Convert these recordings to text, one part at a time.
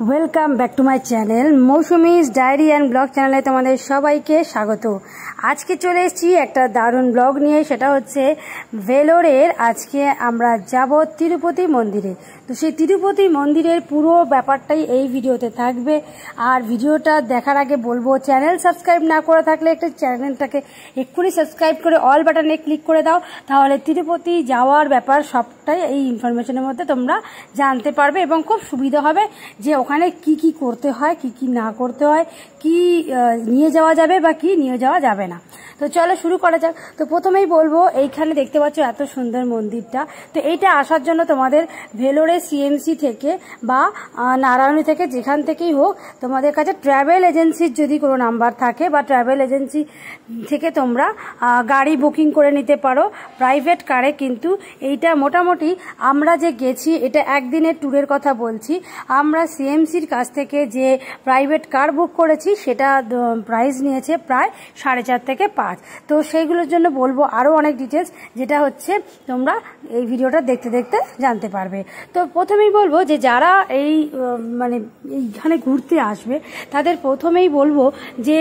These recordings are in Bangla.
Welcome back to my channel Mousumi's diary and blog চ্যানেলে তোমাদের সবাইকে স্বাগত। আজকে চলে এসেছি একটা দারুণ ব্লগ নিয়ে, সেটা হচ্ছে ভেলোরের। আজকে আমরা যাব তিরুপতি মন্দিরে। তো সেই তিরুপতি মন্দিরের পুরো ব্যাপারটাই এই ভিডিওতে থাকবে। আর ভিডিওটা দেখার আগে বলবো, চ্যানেল সাবস্ক্রাইব না করে থাকলে একটা চ্যানেলটাকে এক্ষুনি সাবস্ক্রাইব করে অল বাটনে ক্লিক করে দাও, তাহলে তিরুপতি যাওয়ার ব্যাপার সবটাই এই ইনফরমেশনের মধ্যে তোমরা জানতে পারবে এবং খুব সুবিধা হবে যে ওখানে কি কি করতে হয়, কি কি না করতে হয়, কি নিয়ে যাওয়া যাবে বা কি নিয়ে যাওয়া যাবে না। তো চলো শুরু করা যাক। তো প্রথমেই বলবো, এইখানে দেখতে পাচ্ছ এত সুন্দর মন্দিরটা। তো এইটা আসার জন্য তোমাদের ভেলোরে সিএমসি থেকে বা নারায়ণী থেকে যেখান থেকেই হোক, তোমাদের কাছে ট্রাভেল এজেন্সির যদি কোনো নাম্বার থাকে বা ট্রাভেল এজেন্সি থেকে তোমরা গাড়ি বুকিং করে নিতে পারো প্রাইভেট কারে। কিন্তু এইটা মোটামুটি আমরা যে গেছি, এটা একদিনের ট্যুরের কথা বলছি। আমরা সিএমসির কাছ থেকে যে প্রাইভেট কার বুক করেছি সেটা প্রাইস নিয়েছে প্রায় 4.5 থেকে 5। তো সেইগুলোর জন্য বলবো আরও অনেক ডিটেলস, যেটা হচ্ছে তোমরা এই ভিডিওটা দেখতে দেখতে জানতে পারবে। তো প্রথমেই বলবো যে যারা এই এইখানে ঘুরতে আসবে তাদের প্রথমেই বলবো যে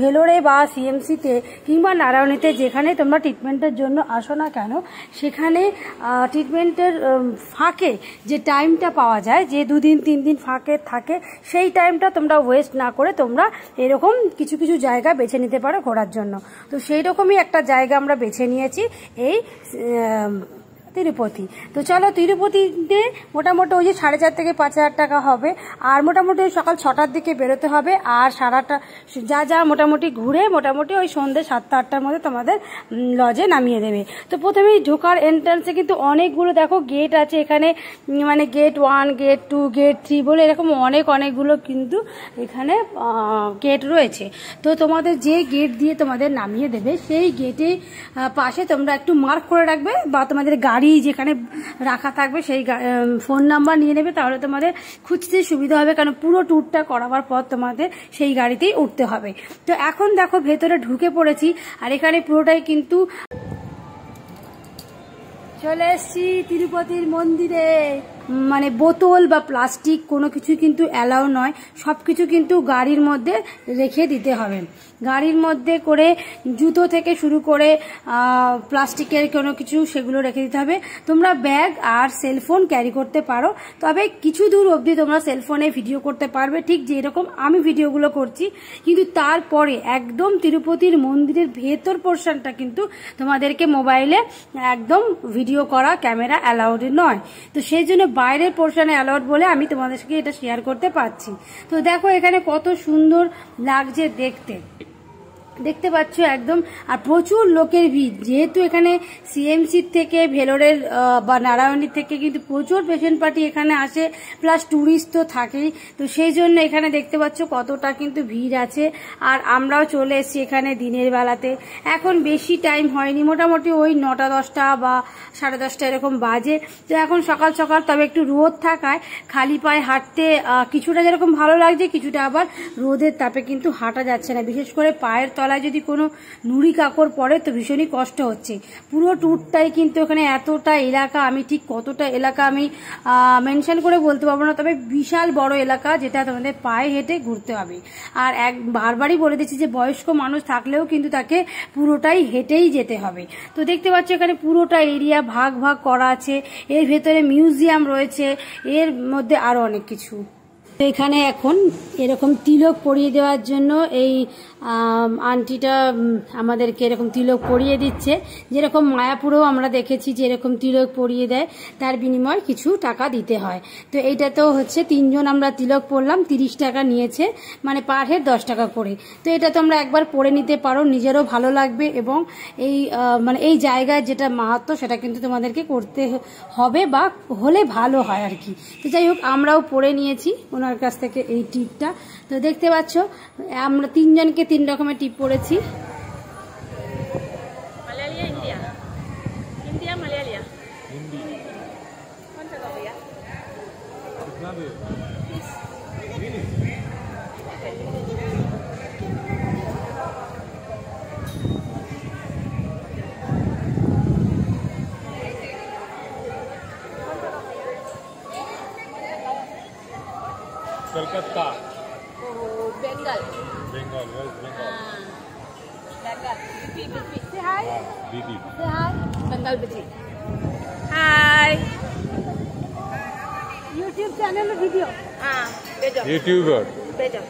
ভেলোরে বা সিএমসিতে কিংবা নারায়ণীতে যেখানে তোমরা ট্রিটমেন্টের জন্য আসো না কেন, সেখানে ট্রিটমেন্টের ফাঁকে যে টাইমটা পাওয়া যায়, যে 2 দিন 3 দিন ফাঁকে থাকে, সেই টাইমটা তোমরা ওয়েস্ট না করে তোমরা এরকম কিছু কিছু জায়গা বেছে নিতে পারো ঘোরার জন্য। তো সেই রকমই একটা জায়গা আমরা বেছে নিয়েছি, এই তিরুপতি। তো চলো, তিরুপতিতে মোটামুটি ওই যে 4.5 থেকে 5,000 টাকা হবে। আর মোটামুটি সকাল 6টার দিকে বেরোতে হবে। আর সারাটা যা মোটামুটি ঘুরে মোটামুটি ওই সন্ধ্যে 7টা-8টার মধ্যে তোমাদের লজে নামিয়ে দেবে। তো প্রথমেই ঢোকার এন্ট্রান্সে কিন্তু অনেকগুলো দেখো গেট আছে এখানে, গেট 1, গেট 2, গেট 3 বলে এরকম অনেকগুলো কিন্তু এখানে গেট রয়েছে। তো তোমাদের যে গেট দিয়ে তোমাদের নামিয়ে দেবে, সেই গেটে পাশে তোমরা একটু মার্ক করে রাখবে, বা তোমাদের গাড়ি যেখানে রাখা থাকবে সেই ফোন নাম্বার নিয়ে নেবে, তাহলে তোমাদের খুঁজতে সুবিধা হবে। কারণ পুরো ট্যুরটা করাবার পর তোমাদের সেই গাড়িতেই উঠতে হবে। তো এখন দেখো ভেতরে ঢুকে পড়েছি, আর এখানে পুরোটাই কিন্তু চলে এসছি তিরুপতির মন্দিরে। বোতল বা প্লাস্টিক কোনো কিছু কিন্তু অ্যালাউ নয়, সব কিছু কিন্তু গাড়ির মধ্যে রেখে দিতে হবে। গাড়ির মধ্যে করে জুতো থেকে শুরু করে প্লাস্টিকের কোনো কিছু সেগুলো রেখে দিতে হবে। তোমরা ব্যাগ আর সেলফোন ক্যারি করতে পারো, তবে কিছু দূর অবধি তোমরা সেলফোনে ভিডিও করতে পারবে, ঠিক যেরকম আমি ভিডিওগুলো করছি। কিন্তু তারপরে একদম তিরুপতির মন্দিরের ভেতর পোর্শনটা কিন্তু তোমাদেরকে মোবাইলে একদম ভিডিও করা ক্যামেরা অ্যালাউড নয়। তো সেই জন্য বাইরের পোর্শনে অ্যালাউড বলে আমি তোমাদের সাথে এটা শেয়ার করতে পারছি। তো দেখো এখানে কত সুন্দর লাগছে দেখতে পাচ্ছ একদম। আর প্রচুর লোকের ভিড়, যেহেতু এখানে সিএমসি থেকে ভেলোরের বা নারায়ণীর থেকে কিন্তু প্রচুর পেশেন্ট পার্টি এখানে আসে, প্লাস ট্যুরিস্ট তো থাকেই। তো সেই জন্য এখানে দেখতে পাচ্ছ কতটা কিন্তু ভিড় আছে। আর আমরাও চলে এসেছি এখানে দিনের বেলাতে। এখন বেশি টাইম হয়নি, মোটামুটি ওই 9টা 10টা বা 10:30 এরকম বাজে। তো এখন সকাল সকাল, তবে একটু রোদ থাকায় খালি পায়ে হাঁটতে কিছুটা যেরকম ভালো লাগছে, কিছুটা আবার রোদের তাপে কিন্তু হাঁটা যাচ্ছে না। বিশেষ করে পায়ের তলায় যদি কোনো নুড়ি কাকড় পড়ে তো ভীষণই কষ্ট হচ্ছে। পুরো ট্যুরটাই কিন্তু এখানে এতটা এলাকা, আমি ঠিক কতটা এলাকা আমি মেনশন করে বলতে পারবো না, তবে বিশাল বড় এলাকা, যেটা তোমাদের পায়ে হেঁটে ঘুরতে হবে। আর বারবারই বলে দিচ্ছি যে বয়স্ক মানুষ থাকলেও কিন্তু তাকে পুরোটাই হেঁটেই যেতে হবে। তো দেখতে পাচ্ছ এখানে পুরোটা এরিয়া ভাগ ভাগ করা আছে। এর ভেতরে মিউজিয়াম রয়েছে, এর মধ্যে আরো অনেক কিছু। এখানে এখন এরকম তিলক পরিয়ে দেওয়ার জন্য এই আন্টিটা আমাদেরকে এরকম তিলক পরিয়ে দিচ্ছে, যেরকম মায়াপুরেও আমরা দেখেছি যে এরকম তিলক পরিয়ে দেয়, তার বিনিময়ে কিছু টাকা দিতে হয়। তো এইটা তো হচ্ছে 3 জন আমরা তিলক পরলাম, 30 টাকা নিয়েছে, পার হেড 10 টাকা করে। তো এটা তোমরা একবার পরে নিতে পারো, নিজেরও ভালো লাগবে এবং এই এই জায়গায় যেটা মাহাত্ম্য সেটা কিন্তু তোমাদেরকে করতে হবে বা হলে ভালো হয় আর কি। তো যাই হোক, আমরাও পরে নিয়েছি ওনার কাছ থেকে এই টিপটা। তো দেখতে পাচ্ছ আমরা 3 জনকে 3 রকমের টিপ পড়েছি। कलकत्ता। बेंगल। बेंगल, वेस्ट बेंगल। बेंगल। बीबी से हाय। बीबी से हाय। बेंगल बीबी। हाय। यूट्यूब चैनल में वीडियो। हाँ, भेजो। यूट्यूबर। भेजो।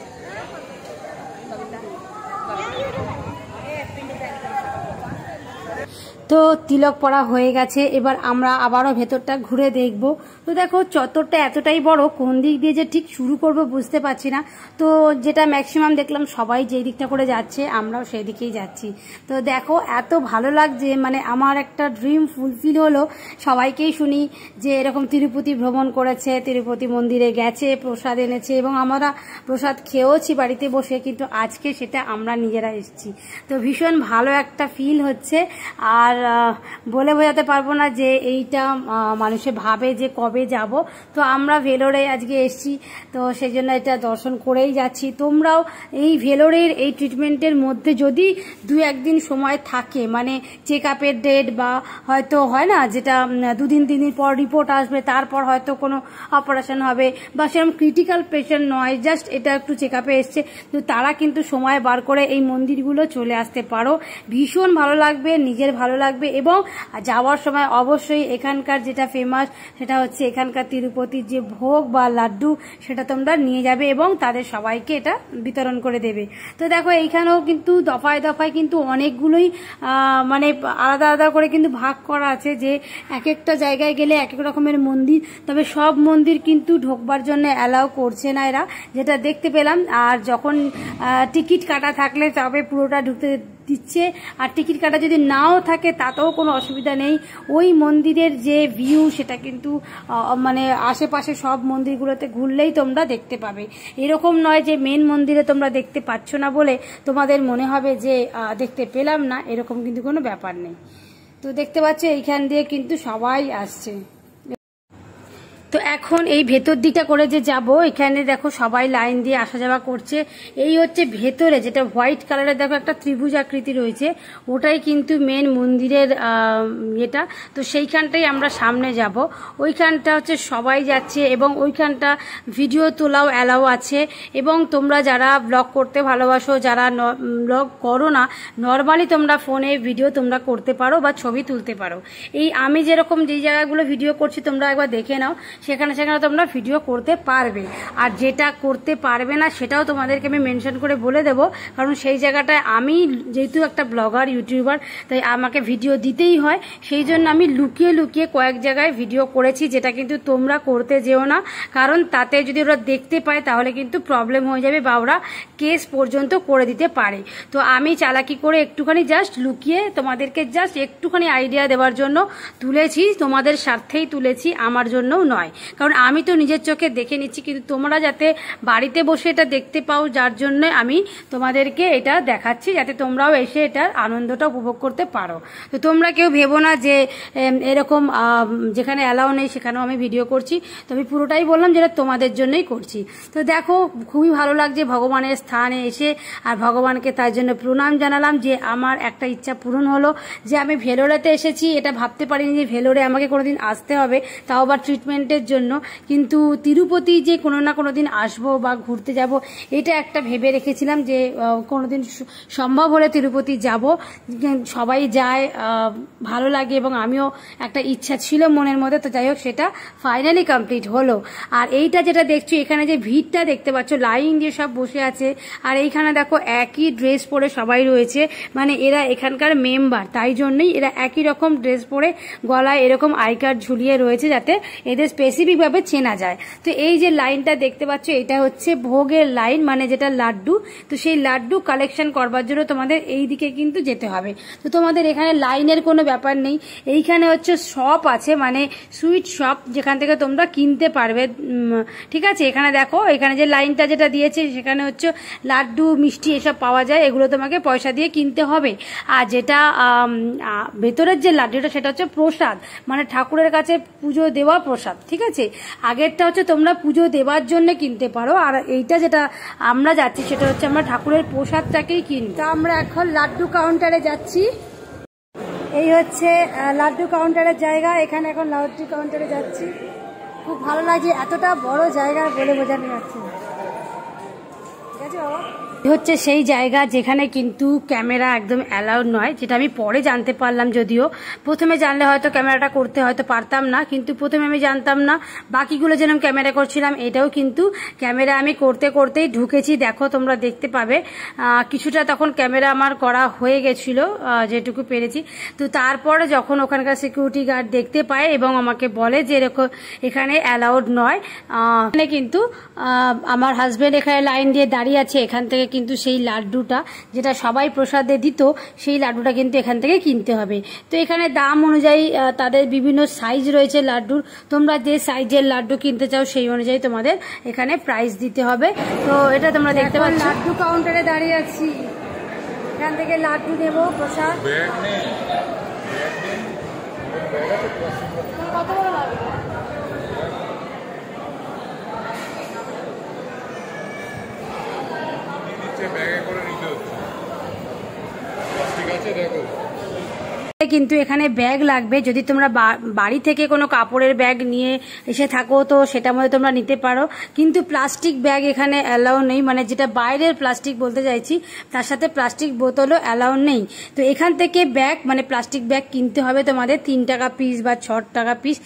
তো তিলক পরা হয়ে গেছে, এবার আমরা আবারও ভেতরটা ঘুরে দেখব। তো দেখো চত্বরটা এতটাই বড়, কোন দিক দিয়ে যে ঠিক শুরু করব বুঝতে পারছি না। তো যেটা ম্যাক্সিমাম দেখলাম সবাই যেই দিকটা করে যাচ্ছে, আমরাও সেই দিকেই যাচ্ছি। তো দেখো এত ভালো লাগছে, মানে আমার একটা ড্রিম ফুলফিল হলো। সবাইকেই শুনি যে এরকম তিরুপতি ভ্রমণ করেছে, তিরুপতি মন্দিরে গেছে, প্রসাদ এনেছে এবং আমরা প্রসাদ খেয়েওছি বাড়িতে বসে, কিন্তু আজকে সেটা আমরা নিজেরা এসেছি। তো ভীষণ ভালো একটা ফিল হচ্ছে। আর বলে বোঝাতে পারবো না যে এইটা মানুষে ভাবে যে কবে যাব। তো আমরা ভেলোরে আজকে এসেছি, তো সেই জন্য এটা দর্শন করেই যাচ্ছি। তোমরাও এই ভেলোরের এই ট্রিটমেন্টের মধ্যে যদি 2-1 দিন সময় থাকে, মানে চেক আপের ডেট বা হয়তো হয় না যেটা 2-3 দিন পর রিপোর্ট আসবে, তারপর হয়তো কোনো অপারেশন হবে বা সেরকম ক্রিটিক্যাল পেশেন্ট নয়, জাস্ট এটা একটু চেক আপে এসছে, তো তারা কিন্তু সময় বার করে এই মন্দিরগুলো চলে আসতে পারো। ভীষণ ভালো লাগবে, নিজের ভালো লাগবে এবং যাওয়ার সময় অবশ্যই এখানকার যেটা ফেমাস সেটা হচ্ছে এখানকার তিরুপতির যে ভোগ বা লাড্ডু, সেটা তোমরা নিয়ে যাবে এবং তাদের সবাইকে এটা বিতরণ করে দেবে। তো দেখো এইখানেও কিন্তু দফায় দফায় কিন্তু অনেকগুলোই মানে আলাদা আলাদা করে কিন্তু ভাগ করা আছে, যে এক একটা জায়গায় গেলে এক এক রকমের মন্দির। তবে সব মন্দির কিন্তু ঢোকবার জন্য অ্যালাউ করছে না এরা, যেটা দেখতে পেলাম। আর যখন টিকিট কাটা থাকলে তবে পুরোটা ঢুকতে দিচ্ছে, আর টিকিট কাটা যদি নাও থাকে তাতেও কোনো অসুবিধা নেই। ওই মন্দিরের যে ভিউ সেটা কিন্তু মানে আশেপাশে সব মন্দিরগুলোতে ঘুরলেই তোমরা দেখতে পাবে। এরকম নয় যে মেন মন্দিরে তোমরা দেখতে পাচ্ছ না বলে তোমাদের মনে হবে যে দেখতে পেলাম না, এরকম কিন্তু কোনো ব্যাপার নেই। তো দেখতে পাচ্ছ এইখান দিয়ে কিন্তু সবাই আসছে। তো এখন এই ভেতর দিকটা করে যে যাব, এখানে দেখো সবাই লাইন দিয়ে আসা যাওয়া করছে। এই হচ্ছে ভেতরে যেটা হোয়াইট কালারের দেখো একটা ত্রিভুজ আকৃতি রয়েছে, ওটাই কিন্তু মেন মন্দিরের এটা। তো সেইখানটাই আমরা সামনে যাব, ওইখানটা হচ্ছে সবাই যাচ্ছে এবং ওইখানটা ভিডিও তোলাও অ্যালাউ আছে। এবং তোমরা যারা ব্লগ করতে ভালোবাসো, যারা ব্লগ করো না, নর্মালি তোমরা ফোনে ভিডিও তোমরা করতে পারো বা ছবি তুলতে পারো। এই আমি যেরকম যেই জায়গাগুলো ভিডিও করছি তোমরা একবার দেখে নাও, সেখানে তোমরা ভিডিও করতে পারবে। আর যেটা করতে পারবে না সেটাও তোমাদেরকে আমি মেনশন করে বলে দেবো, কারণ সেই জায়গাটায় আমি যেহেতু একটা ব্লগার ইউটিউবার, তাই আমাকে ভিডিও দিতেই হয়। সেই জন্য আমি লুকিয়ে লুকিয়ে কয়েক জায়গায় ভিডিও করেছি, যেটা কিন্তু তোমরা করতে যেও না, কারণ তাতে যদি ওরা দেখতে পায় তাহলে কিন্তু প্রবলেম হয়ে যাবে বা ওরা কেস পর্যন্ত করে দিতে পারে। তো আমি চালাকি করে একটুখানি জাস্ট লুকিয়ে তোমাদেরকে জাস্ট একটুখানি আইডিয়া দেওয়ার জন্য তুলেছি, তোমাদের স্বার্থেই তুলেছি, আমার জন্যও নয়। কারণ আমি তো নিজের চোখে দেখে নিচ্ছি, কিন্তু তোমরা যাতে বাড়িতে বসে এটা দেখতে পাও, যার জন্য আমি তোমাদেরকে এটা দেখাচ্ছি, যাতে তোমরাও এসে এটার আনন্দটা উপভোগ করতে পারো। তো তোমরা কেউ ভেবো না যে এরকম যেখানে অ্যালাউ নেই সেখানেও আমি ভিডিও করছি। তো আমি পুরোটাই বললাম যেটা তোমাদের জন্যই করছি। তো দেখো খুবই ভালো লাগছে ভগবানের স্থানে এসে, আর ভগবানকে তার জন্য প্রণাম জানালাম যে আমার একটা ইচ্ছা পূরণ হলো, যে আমি ভেলোরেতে এসেছি। এটা ভাবতে পারিনি যে ভেলোরে আমাকে কোনোদিন আসতে হবে, তাও আবার ট্রিটমেন্টের জন্য। কিন্তু তিরুপতি যে কোনো না কোনো দিন আসবো বা ঘুরতে যাব, এটা একটা ভেবে রেখেছিলাম যে কোনোদিন সম্ভব হলে তিরুপতি যাব। সবাই যায়, ভালো লাগে এবং আমিও একটা ইচ্ছা ছিল মনের মধ্যে। তো যাই হোক, সেটা ফাইনালি কমপ্লিট হলো। আর এইটা যেটা দেখছো, এখানে যে ভিড়টা দেখতে পাচ্ছ, লাইন দিয়ে সব বসে আছে। আর এইখানে দেখো একই ড্রেস পরে সবাই রয়েছে, মানে এরা এখানকার মেম্বার, তাই জন্যই এরা একই রকম ড্রেস পরে গলায় এরকম আই কার্ড ঝুলিয়ে রয়েছে, যাতে এদের স্পেসিফিকভাবে চেনা যায়। তো এই যে লাইনটা দেখতে পাচ্ছ, এটা হচ্ছে ভোগের লাইন, মানে যেটা লাড্ডু। তো সেই লাড্ডু কালেকশন করবার জন্য তোমাদের এই দিকে কিন্তু যেতে হবে। তো তোমাদের এখানে লাইনের কোনো ব্যাপার নেই। এইখানে হচ্ছে শপ আছে, মানে সুইট শপ, যেখান থেকে তোমরা কিনতে পারবে। ঠিক আছে, এখানে দেখো, এখানে যে লাইনটা যেটা দিয়েছে সেখানে হচ্ছে লাড্ডু মিষ্টি এসব পাওয়া যায়, এগুলো তোমাকে পয়সা দিয়ে কিনতে হবে। আর যেটা ভেতরের যে লাড্ডুটা সেটা হচ্ছে প্রসাদ, মানে ঠাকুরের কাছে পুজো দেওয়া প্রসাদ। ঠিক আছে, আগেরটা হচ্ছে তোমরা পুজো দেওয়ার জন্য কিনতে পারো, আর এইটা যেটা আমরা যাচ্ছি সেটা হচ্ছে আমরা ঠাকুরের প্রসাদটাকেই কিনবো। তা আমরা এখন লাড্ডু কাউন্টারে যাচ্ছি। এই হচ্ছে লাড্ডু কাউন্টারের জায়গা, এখানে এখন লাড্ডু কাউন্টারে যাচ্ছি। খুব ভালো লাগে, এতটা বড় জায়গা বলে বোঝানো যাচ্ছে। ঠিক আছে বাবা? হচ্ছে সেই জায়গা যেখানে কিন্তু ক্যামেরা একদম অ্যালাউড নয়, যেটা আমি পরে জানতে পারলাম। যদিও প্রথমে জানলে হয়তো ক্যামেরাটা করতে হয়তো পারতাম না, কিন্তু প্রথমে আমি জানতাম না। বাকিগুলো যেরকম ক্যামেরা করছিলাম, এটাও কিন্তু ক্যামেরা আমি করতে করতেই ঢুকেছি। দেখো তোমরা দেখতে পাবে কিছুটা তখন ক্যামেরা আমার করা হয়ে গেছিলো যেটুকু পেরেছি। তো তারপরে যখন ওখানকার সিকিউরিটি গার্ড দেখতে পায় এবং আমাকে বলে যে এরকম এখানে অ্যালাউড নয়, এখানে কিন্তু আমার হাজব্যান্ড এখানে লাইন দিয়ে দাঁড়িয়ে আছে। এখান থেকে কিন্তু সেই লাড্ডুটা যেটা সবাই প্রসাদে দিত, সেই লাড্ডুটা কিন্তু এখান থেকে কিনতে হবে। তো এখানে দাম অনুযায়ী তাদের বিভিন্ন সাইজ রয়েছে লাড্ডুর। তোমরা যে সাইজের লাড্ডু কিনতে চাও সেই অনুযায়ী তোমাদের এখানে প্রাইস দিতে হবে। তো এটা তোমরা দেখতে পাচ্ছ, লাড্ডু কাউন্টারে দাঁড়িয়ে আছি। এখান থেকে লাড্ডু নেব প্রসাদ। কত বড় লাগবে? কিন্তু এখানে ব্যাগ লাগবে। যদি তোমরা বাড়ি থেকে কোনো কাপড়ের ব্যাগ নিয়ে এসে থাকো তো সেটার মধ্যে তোমরা নিতে পারো, কিন্তু প্লাস্টিক ব্যাগ এখানে অ্যালাউ নেই। মানে যেটা বাইরের প্লাস্টিক বলতে চাইছি, তার সাথে প্লাস্টিক বোতলও অ্যালাউ নেই। তো এখান থেকে ব্যাগ মানে প্লাস্টিক ব্যাগ কিনতে হবে তোমাদের 3 টাকা পিস বা 6 টাকা পিস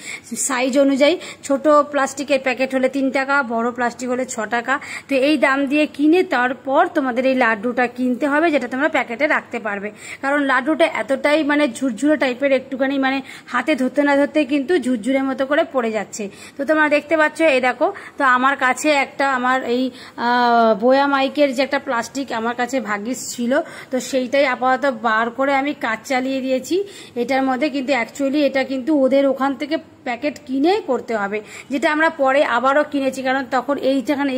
সাইজ অনুযায়ী। ছোট প্লাস্টিকের প্যাকেট হলে 3 টাকা, বড় প্লাস্টিক হলে 6 টাকা। তো এই দাম দিয়ে কিনে তারপর তোমাদের এই লাড্ডুটা কিনতে হবে, যেটা তোমরা প্যাকেটে রাখতে পারবে। কারণ লাড্ডুটা এতটাই মানে ঝুরঝুরে টাইপের, একটুখানি মানে হাতে ধরতে না ধরতে কিন্তু ঝুরঝুরের মতো করে পড়ে যাচ্ছে। তো তোমরা দেখতে পাচ্ছ, এই দেখো। তো আমার কাছে একটা আমার এই বোয়া মাইকের যে একটা প্লাস্টিক আমার কাছে ভাগ্যিস ছিল, তো সেইটাই আপাতত বার করে আমি কাজ চালিয়ে দিয়েছি এটার মধ্যে। কিন্তু অ্যাকচুয়ালি এটা কিন্তু ওদের ওখান থেকে প্যাকেট কিনে করতে হবে, যেটা আমরা পরে আবারও কিনেছি। কারণ তখন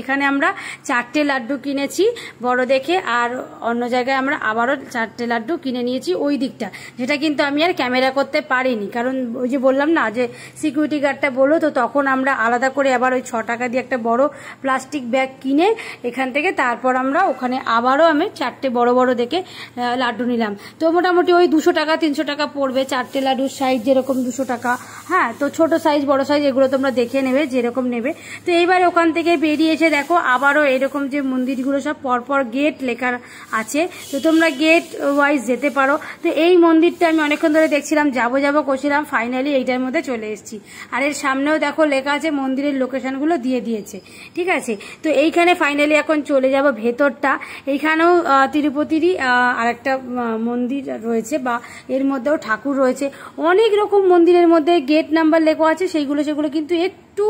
এখানে আমরা 4টে লাড্ডু কিনেছি বড় দেখে, আর অন্য জায়গায় আমরা আবারও 4টে লাড্ডু কিনে নিয়েছি ওই দিকটা, যেটা কিন্তু আমি আর ক্যামেরা করতে পারিনি। কারণ ওই যে বললাম না যে সিকিউরিটি গার্ডটা বললো, তো তখন আমরা আলাদা করে আবার ওই 6 টাকা দিয়ে একটা বড় প্লাস্টিক ব্যাগ কিনে এখান থেকে তারপর আমরা ওখানে আবারও আমি 4টে বড় বড় দেখে লাড্ডু নিলাম। তো মোটামুটি ওই 200 টাকা 300 টাকা পড়বে 4টে লাড্ডুর সাইজ যেরকম 200 টাকা। হ্যাঁ, তো ছোট সাইজ বড় সাইজ এগুলো তোমরা দেখে নেবে যেরকম নেবে। তো এইবার ওখান থেকে বেরিয়ে এসে দেখো আবারও এরকম যে মন্দিরগুলো সব পরপর গেট লেখা আছে, তো তোমরা গেট ওয়াইজ যেতে পারো। তো এই মন্দিরটা আমি অনেকক্ষণ ধরে দেখছিলাম, যাবো করছিলাম, ফাইনালি এইটার মধ্যে চলে এসেছি। আর এর সামনেও দেখো লেখা আছে, মন্দিরের লোকেশনগুলো দিয়ে দিয়েছে। ঠিক আছে, তো এইখানে ফাইনালি এখন চলে যাব ভেতরটা। এইখানেও তিরুপতিরই আর একটা মন্দির রয়েছে, বা এর মধ্যেও ঠাকুর রয়েছে। অনেক রকম মন্দিরের মধ্যে গেট নাম্বার লেখা আছে, সেগুলো কিন্তু একটু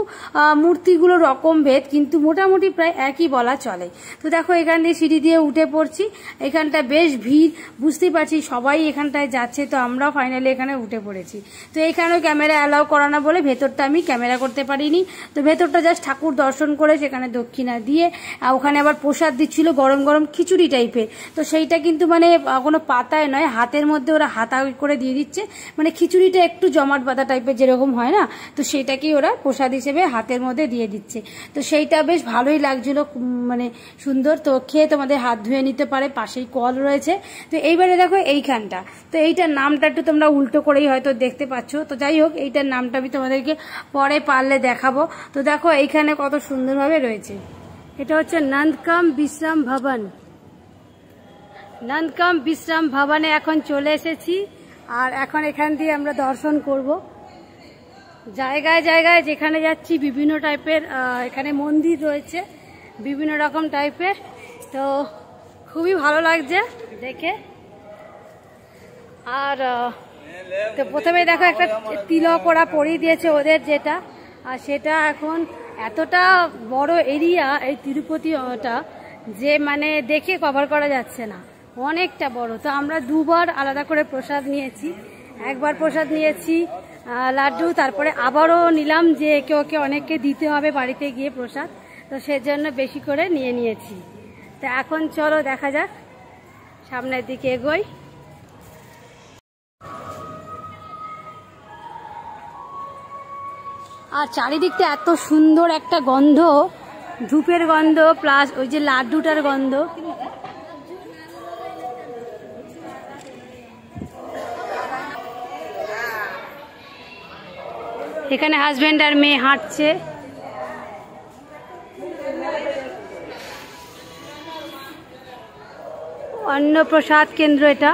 মূর্তিগুলো রকম ভেদ, কিন্তু মোটামুটি প্রায় একই বলা চলে। তো দেখো এখান দিয়ে সিঁড়ি দিয়ে উঠে পড়ছি। এখানটা বেশ ভিড়, বুঝতেই পারছি সবাই এখানটায় যাচ্ছে, তো আমরাও ফাইনালি এখানে উঠে পড়েছি। তো এখানেও ক্যামেরা অ্যালাউ করা না বলে ভেতরটা আমি ক্যামেরা করতে পারিনি। তো ভেতরটা জাস্ট ঠাকুর দর্শন করে সেখানে দক্ষিণা দিয়ে ওখানে আবার প্রসাদ দিচ্ছিল গরম গরম খিচুড়ি টাইপের। তো সেইটা কিন্তু মানে কোনো পাতায় নয়, হাতের মধ্যে ওরা হাতা করে দিয়ে দিচ্ছে। মানে খিচুড়িটা একটু জমাট বাঁধা টাইপের যেরকম হয় না, তো সেটাকেই ওরা প্রসাদ হিসেবে হাতের মধ্যে দিয়ে দিচ্ছে। তো সেইটা বেশ ভালোই লাগছিল, মানে সুন্দর। তো খেয়ে তোমাদের হাত ধুয়ে নিতে পারে, পাশেই কল রয়েছে। তো এইবারে দেখো এইখানটা, তো এইটার নামটা একটু তোমরা উল্টো করেই হয়তো দেখতে পাচ্ছ। তো যাই হোক, এইটার নামটা আমি তোমাদেরকে পরে পারলে দেখাবো। তো দেখো এইখানে কত সুন্দরভাবে রয়েছে। এটা হচ্ছে নন্দকাম বিশ্রাম ভবন। নন্দকাম বিশ্রাম ভবনে এখন চলে এসেছি, আর এখন এখান দিয়ে আমরা দর্শন করব। জায়গায় জায়গায় যেখানে যাচ্ছি বিভিন্ন টাইপের এখানে মন্দির রয়েছে, বিভিন্ন রকম টাইপের। তো খুবই ভালো লাগছে দেখে। আর তো প্রথমে দেখো একটা তিলক ওরা পরিয়ে দিয়েছে ওদের যেটা, আর সেটা এখন এতটা বড় এরিয়া এই তিরুপতি ওটা, যে মানে দেখে কভার করা যাচ্ছে না, অনেকটা বড়। তো আমরা দুবার আলাদা করে প্রসাদ নিয়েছি। একবার প্রসাদ নিয়েছি লাড্ডু, তারপরে আবারও নিলাম যে ওকে অনেককে দিতে হবে বাড়িতে গিয়ে প্রসাদ, তো সেজন্য বেশি করে নিয়ে নিয়েছি। তো এখন চলো দেখা যাক, সামনের দিকে এগোই। আর চারিদিকটা এত সুন্দর একটা গন্ধ, ধূপের গন্ধ প্লাস ওই যে লাড্ডুটার গন্ধ। এখানে হাজবেন্ড আর মেয়ে হাঁটছে। অন্নপ্রসাদ কেন্দ্র। এটা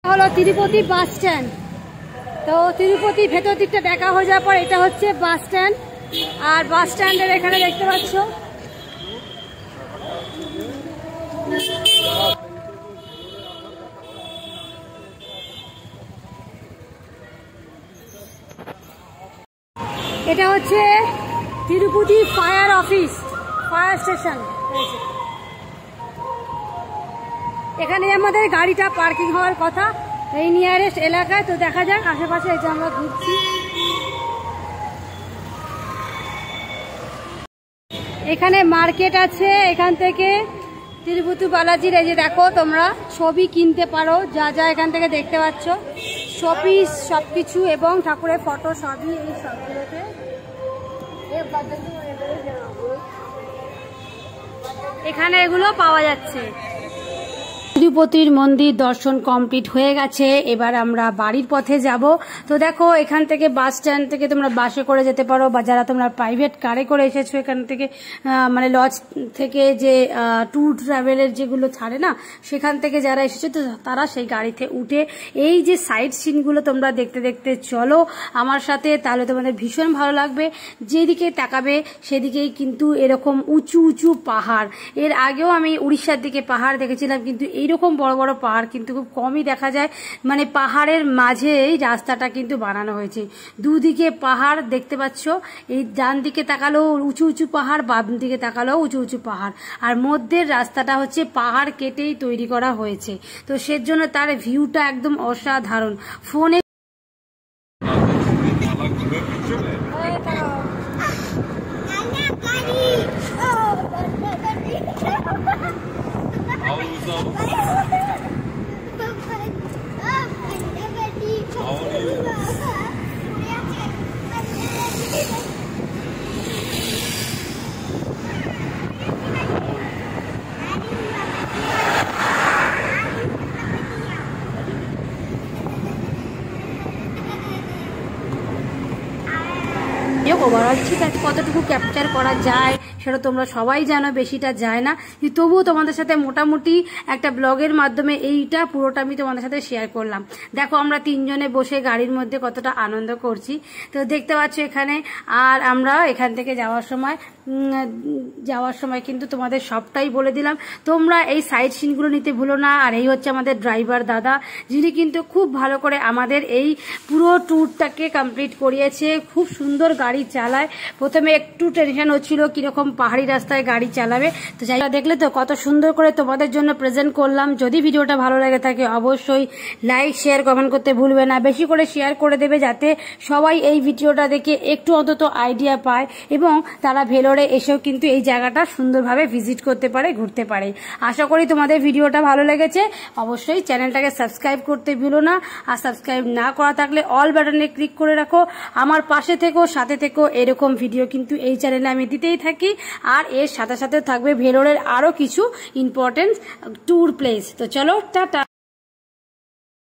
হলো তিরুপতি বাস স্ট্যান্ড। তো তিরুপতি ভেতর দিকটা দেখা হয়ে যাওয়ার পর এটা হচ্ছে বাস স্ট্যান্ড। আর বাস স্ট্যান্ডের এখানে দেখতে পাচ্ছ এটা হচ্ছে Tirupati fire office, fire station. এখানে আমাদের গাড়িটা পার্কিং হওয়ার কথা এই নিয়ারেস্ট এলাকায়। তো দেখা যাক আশেপাশে এই যে আমরা ঘুরছি। এখানে মার্কেট আছে, এখান থেকে তিরুপতি বালাজির এই যে দেখো তোমরা ছবি কিনতে পারো, যা যা এখান থেকে দেখতে পাচ্ছ শোপিস সবকিছু এবং ঠাকুরের ফটো সবই এই সবগুলোতে। এখানে এগুলো পাওয়া যাচ্ছে। তিরুপতির মন্দির দর্শন কমপ্লিট হয়ে গেছে, এবার আমরা বাড়ির পথে যাব। তো দেখো এখান থেকে বাস স্ট্যান্ড থেকে তোমরা বাসে করে যেতে পারো, বা যারা তোমরা প্রাইভেট কারে করে এসেছো এখান থেকে মানে লজ থেকে যে ট্যুর ট্রাভেলের যেগুলো ছাড়ে না, সেখান থেকে যারা এসেছো তো তারা সেই গাড়িতে উঠে এই যে সাইট সিনগুলো তোমরা দেখতে দেখতে চলো আমার সাথে, তাহলে তোমাদের ভীষণ ভালো লাগবে। যেদিকে তাকাবে সেদিকেই কিন্তু এরকম উঁচু উঁচু পাহাড়। এর আগেও আমি উড়িষ্যার দিকে পাহাড় দেখেছিলাম, কিন্তু এইরকম বড় বড় পাহাড় কিন্তু খুব কমই দেখা যায়। মানে পাহাড়ের মাঝে এই রাস্তাটা কিন্তু বানানো হয়েছে, দুদিকে পাহাড় দেখতে পাচ্ছ। এই ডান দিকে তাকালেও উঁচু উঁচু পাহাড়, বাম দিকে তাকালেও উঁচু উঁচু পাহাড়, আর মধ্যের রাস্তাটা হচ্ছে পাহাড় কেটেই তৈরি করা হয়েছে। তো সেজন্য তার ভিউটা একদম অসাধারণ। ফোনে ওভারঅল ঠিক আছে, কতটুকু ক্যাপচার করা যায় সেটা তোমরা সবাই জানো, বেশিটা যায় না। তবুও তোমাদের সাথে মোটামুটি একটা ব্লগের মাধ্যমে এইটা পুরোটা আমি তোমাদের সাথে শেয়ার করলাম। দেখো আমরা তিনজনে বসে গাড়ির মধ্যে কতটা আনন্দ করছি, তো দেখতে পাচ্ছ এখানে। আর আমরা এখান থেকে যাওয়ার সময় কিন্তু তোমাদের সবটাই বলে দিলাম। তোমরা এই সাইড সিনগুলো নিতে ভুলো না। আর এই হচ্ছে আমাদের ড্রাইভার দাদা, যিনি কিন্তু খুব ভালো করে আমাদের এই পুরো ট্যুরটাকে কমপ্লিট করিয়েছে। খুব সুন্দর গাড়ি চালায়। প্রথমে একটু টেনশন হচ্ছিল কিরকম পাহাড়ি রাস্তায় গাড়ি চালাবে, তো যাই দেখলে তো কত সুন্দর করে তোমাদের জন্য প্রেজেন্ট করলাম। যদি ভিডিওটা ভালো লাগে থাকে অবশ্যই লাইক শেয়ার কমেন্ট করতে ভুলবে না, বেশি করে শেয়ার করে দেবে যাতে সবাই এই ভিডিওটা দেখে একটু অন্তত আইডিয়া পায় এবং তারা ভেলোরে এসেও কিন্তু এই জায়গাটা সুন্দরভাবে ভিজিট করতে পারে, ঘুরতে পারে। আশা করি তোমাদের ভিডিওটা ভালো লেগেছে। অবশ্যই চ্যানেলটাকে সাবস্ক্রাইব করতে ভুলো না, আর সাবস্ক্রাইব না করা থাকলে অল বাটনে ক্লিক করে রাখো। আমার পাশে থেকো, সাথে থেকো, এরকম ভিডিও কিন্তু এই চ্যানেলে আমি দিতেই থাকি। আর এর সাথে সাথে থাকবে ভেলোরের আরো কিছু ইম্পর্টেন্ট ট্যুর প্লেস। তো চলো টাটা।